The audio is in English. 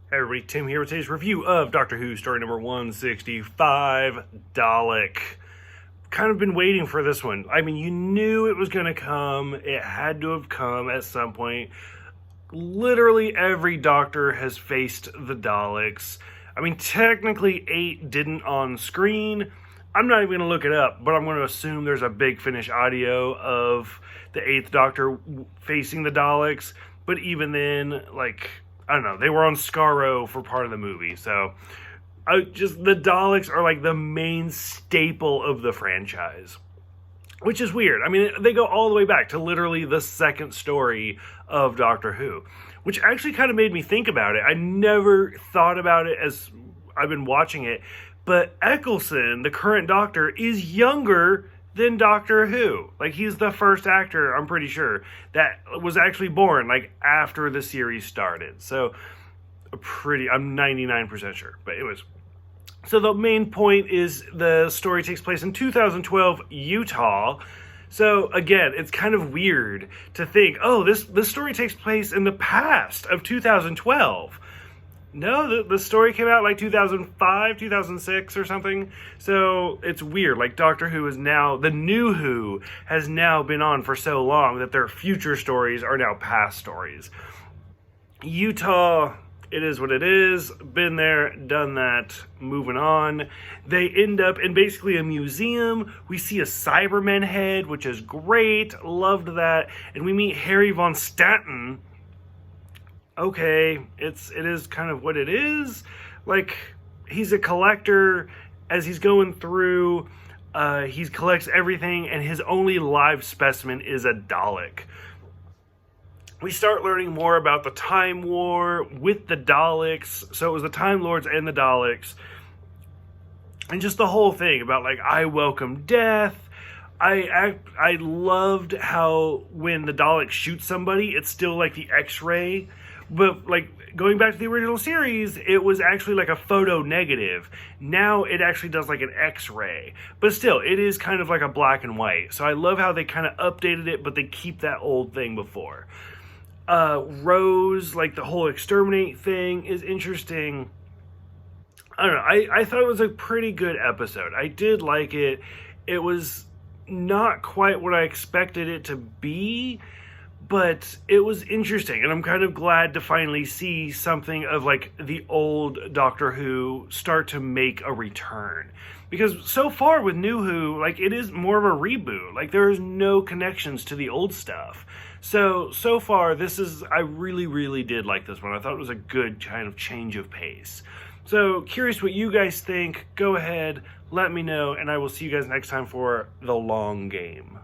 Hey everybody, Tim here with today's review of Doctor Who story number 165, Dalek. Kind of been waiting for this one. I mean, you knew it was going to come. It had to have come at some point. Literally every Doctor has faced the Daleks. I mean, technically 8 didn't on screen. I'm not even going to look it up, but I'm going to assume there's a big finish audio of the 8th Doctor facing the Daleks. But even then, I don't know, they were on Skaro for part of the movie, so the Daleks are like the main staple of the franchise, which is weird. I mean, they go all the way back to literally the second story of Doctor Who, which actually kind of made me think about it. I never thought about it as I've been watching it, but Eccleston, the current Doctor, is younger than Doctor Who. Like, he's the first actor, I'm pretty sure, that was actually born, after the series started. So, I'm 99% sure. But anyways, so the main point is the story takes place in 2012 Utah. So, again, it's kind of weird to think, oh, this story takes place in the past of 2012. No, the story came out 2005, 2006 or something. So it's weird. Doctor Who is now, the new Who has now been on for so long that their future stories are now past stories. Utah, it is what it is. Been there, done that, moving on. They end up in basically a museum. We see a Cyberman head, which is great. Loved that. And we meet Harry von Statten. Okay, it is kind of what it is. He's a collector. As he's going through, he collects everything, and his only live specimen is a Dalek. We start learning more about the Time War with the Daleks. So it was the Time Lords and the Daleks. And just the whole thing about, I welcome death. I loved how when the Dalek shoots somebody, it's still the X-ray. But, going back to the original series, it was actually a photo negative. Now it actually does an X-ray. But still, it is kind of a black and white. So I love how they kind of updated it, but they keep that old thing before. Rose, the whole exterminate thing is interesting. I don't know. I thought it was a pretty good episode. I did like it. It was not quite what I expected it to be, but it was interesting, and I'm kind of glad to finally see something of the old Doctor Who start to make a return. Because so far with New Who, it is more of a reboot. There is no connections to the old stuff. So far, I really, really did like this one. I thought it was a good kind of change of pace. So, curious what you guys think. Go ahead, let me know, and I will see you guys next time for The Long Game.